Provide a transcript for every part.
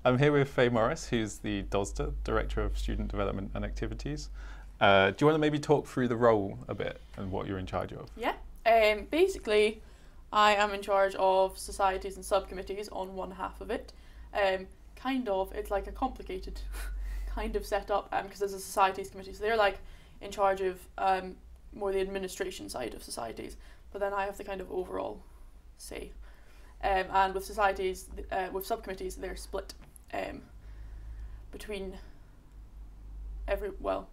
I'm here with Fay Morrice, who's the DoSDA, Director of Student Development and Activities. Do you want to maybe talk through the role a bit and what you're in charge of? Yeah, basically I am in charge of societies and subcommittees on one half of it. It's like a complicated kind of setup because there's a societies committee, so they're like in charge of more the administration side of societies, but then I have the kind of overall say. And with societies, with subcommittees, they're split between everyone.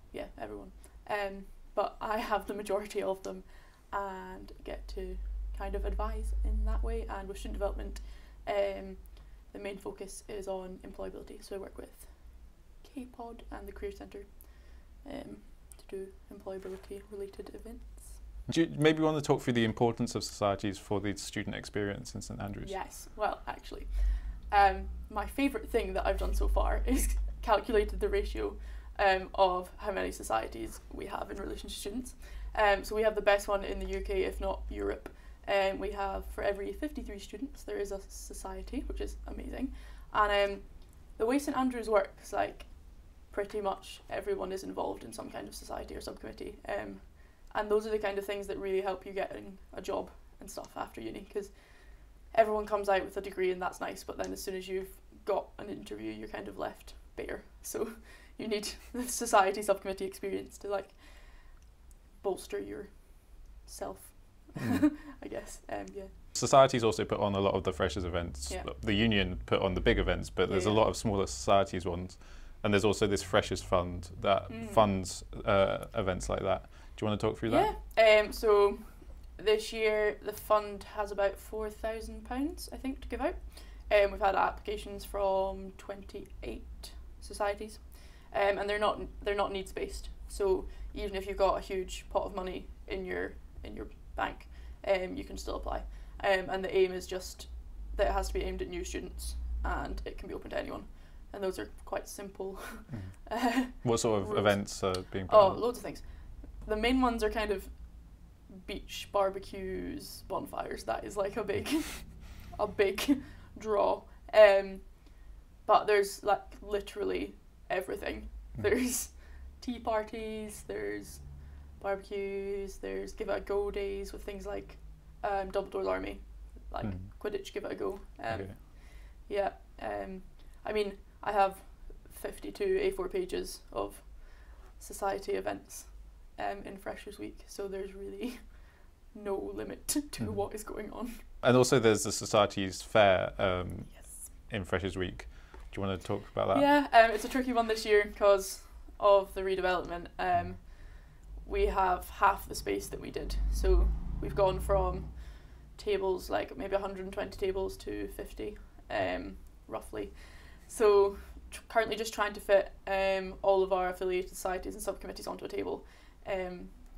But I have the majority of them and get to kind of advise in that way. And with student development, the main focus is on employability. So I work with KPod and the Career Centre to do employability related events. Do you maybe want to talk through the importance of societies for the student experience in St Andrews? Yes, well actually, my favourite thing that I've done so far is calculated the ratio of how many societies we have in relation to students. So we have the best one in the UK, if not Europe. We have, for every 53 students, there is a society, which is amazing. And the way St Andrews works, like pretty much everyone is involved in some kind of society or subcommittee. And those are the kind of things that really help you getting a job and stuff after uni, because everyone comes out with a degree and that's nice, but then as soon as you've got an interview, you're kind of left bare. So you need the society subcommittee experience to like bolster yourself, I guess. Yeah. Societies also put on a lot of the freshers events. Yeah. The union put on the big events, but there's a lot of smaller societies ones. And there's also this freshers fund that funds events like that. Do you want to talk through that? Yeah. So this year the fund has about £4,000, I think, to give out. We've had applications from 28 societies, and they're not needs based. So even if you've got a huge pot of money in your bank, you can still apply. And the aim is just that it has to be aimed at new students, and it can be open to anyone. And those are quite simple. What sort of rules. Events are being put on? Loads of things. The main ones are kind of beach barbecues, bonfires. That is like a big draw. But there's like literally everything. There's tea parties, there's barbecues, there's give it a go days with things like Double Doors Army, like Quidditch give it a go. Okay. Yeah. I mean, I have 52 A4 pages of society events in Freshers Week, so there's really no limit to what is going on. And also there's the Societies Fair in Freshers Week. Do you want to talk about that? Yeah, it's a tricky one this year because of the redevelopment. We have half the space that we did, so we've gone from tables, like maybe 120 tables to 50, roughly. So currently just trying to fit all of our affiliated societies and subcommittees onto a table,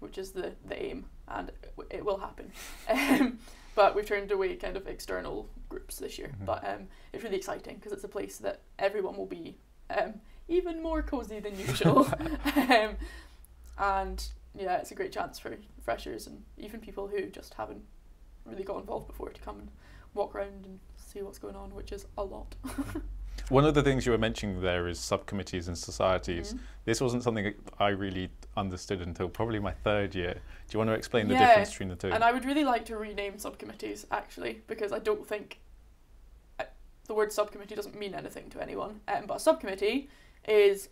which is the aim, and it will happen. But we've turned away kind of external groups this year. But it's really exciting because it's a place that everyone will be even more cosy than usual. And yeah, it's a great chance for freshers and even people who just haven't really got involved before to come and walk around and see what's going on, which is a lot. One of the things you were mentioning there is subcommittees and societies. This wasn't something I really understood until probably my third year. Do you want to explain the difference between the two? And I would really like to rename subcommittees, actually, because I don't think the word subcommittee doesn't mean anything to anyone. But a subcommittee is,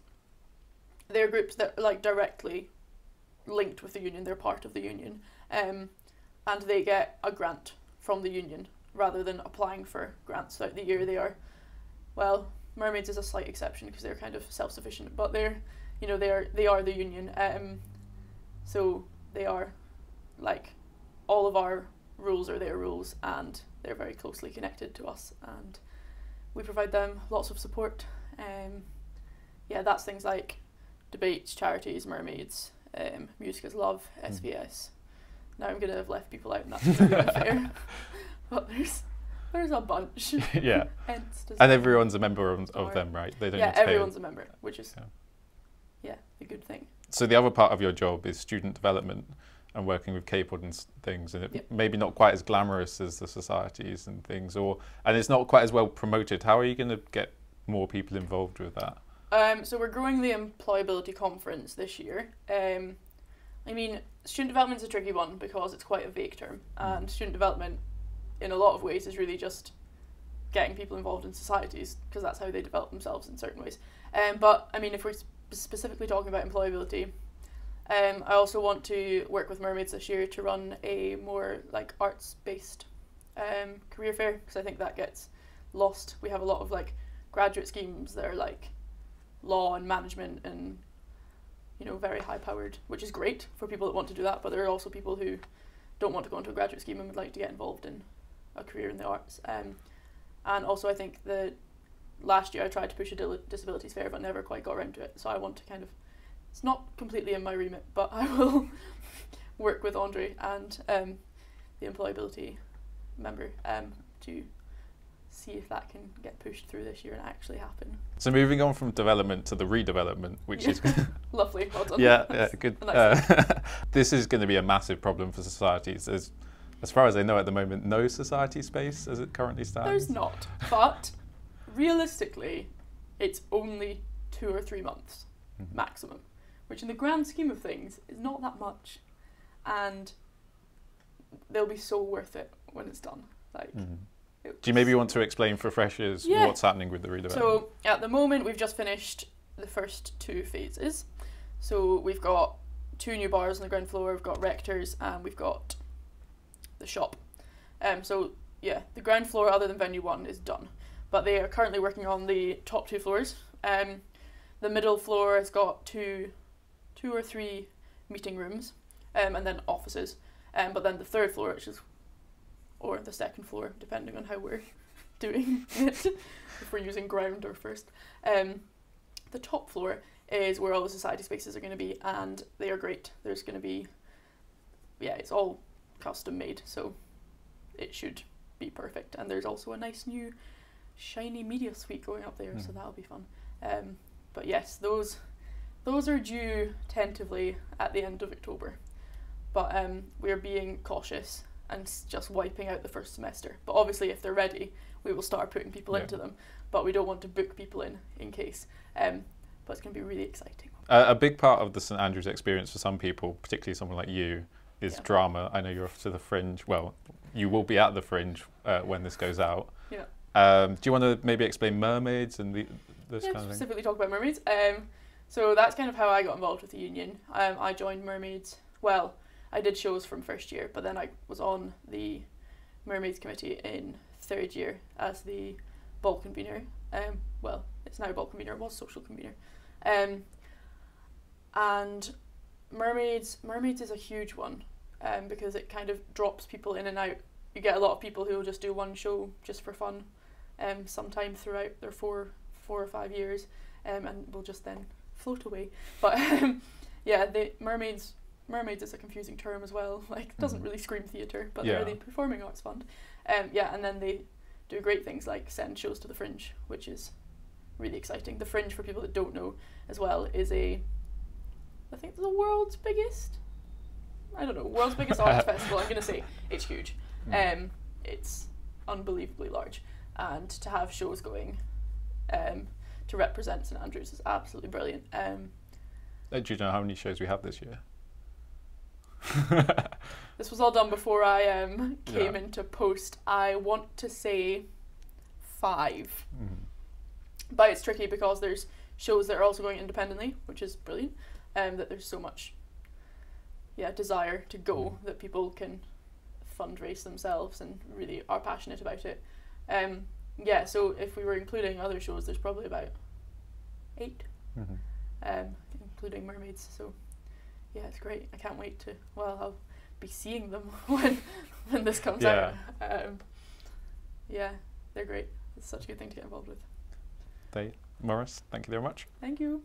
they're groups that are like directly linked with the union, they're part of the union, and they get a grant from the union rather than applying for grants throughout the year. They are, well, mermaids is a slight exception because they're kind of self-sufficient, but they are the union. So they are like, all of our rules are their rules, and they're very closely connected to us, and we provide them lots of support. Yeah, that's things like debates, charities, mermaids, Music is Love, SVS. Now I'm going to have left people out, and that's really unfair. But there's a bunch. Yeah. And everyone's a member of them, right? They don't need to pay. Everyone's a member, which is a good thing. So the other part of your job is student development and working with KPod and things, and it maybe not quite as glamorous as the societies and things, and it's not quite as well promoted. How are you going to get more people involved with that? So we're growing the employability conference this year. I mean, student development is a tricky one because it's quite a vague term, and student development in a lot of ways is really just getting people involved in societies, because that's how they develop themselves in certain ways. But I mean, if we're specifically talking about employability, I also want to work with Mermaids this year to run a more like arts-based career fair, because I think that gets lost. We have a lot of like graduate schemes that are like law and management and, you know, very high powered, which is great for people that want to do that, but there are also people who don't want to go into a graduate scheme and would like to get involved in a career in the arts. And also I think that last year I tried to push a disabilities fair but never quite got around to it, so I want to kind of, it's not completely in my remit, but I will work with Andre and the employability member to see if that can get pushed through this year and actually happen. So moving on from development to the redevelopment, which is lovely, well done. Yeah, good. Nice. This is going to be a massive problem for societies. There's, as far as I know at the moment, no society space as it currently stands. There's not, but realistically, it's only 2 or 3 months maximum, which in the grand scheme of things is not that much, and they'll be so worth it when it's done. Like. Do you maybe want to explain for freshers what's happening with the redevelopment? So at the moment we've just finished the first 2 phases. So we've got 2 new bars on the ground floor, we've got rectors, and we've got the shop. So yeah, the ground floor other than venue 1 is done, but they are currently working on the top 2 floors. The middle floor has got two or three meeting rooms, and then offices. But then the 3rd floor, which is, or the 2nd floor, depending on how we're doing it, if we're using ground or first. The top floor is where all the society spaces are going to be, and they are great. There's going to be, yeah, it's all custom made, so it should be perfect. And there's also a nice new shiny media suite going up there, so that'll be fun. But yes, those are due tentatively at the end of October. But we're being cautious and just wiping out the first semester. But obviously if they're ready, we will start putting people into them. But we don't want to book people in case. But it's going to be really exciting. A big part of the St Andrews experience for some people, particularly someone like you, is drama. I know you're off to the Fringe. Well, you will be at the Fringe when this goes out. Yeah. Do you want to maybe explain mermaids and this kind of thing? Specifically talk about mermaids. So that's kind of how I got involved with the union. I joined mermaids, well, I did shows from first year, but then I was on the mermaids committee in 3rd year as the ball convener. Well, it's now ball convener, it was social convener. And mermaids is a huge one, because it kind of drops people in and out. You get a lot of people who will just do one show just for fun, sometime throughout their 4 or 5 years, and will just then float away. But yeah, the mermaids is a confusing term as well. Like, it doesn't really scream theatre, but they're the Performing Arts Fund. Yeah, and then they do great things like send shows to the Fringe, which is really exciting. The Fringe, for people that don't know as well, is I think the world's biggest, world's biggest arts festival. I'm going to say it's huge. It's unbelievably large, and to have shows going to represent St Andrews is absolutely brilliant. Do you know how many shows we have this year? This was all done before I came into post. I want to say 5. But it's tricky because there's shows that are also going independently, which is brilliant, that there's so much desire to go that people can fundraise themselves and really are passionate about it. So if we were including other shows, there's probably about 8, including mermaids. So yeah, it's great. I can't wait to, I'll be seeing them when this comes out. Yeah, they're great. It's such a good thing to get involved with. Fay Morrice, thank you very much. Thank you.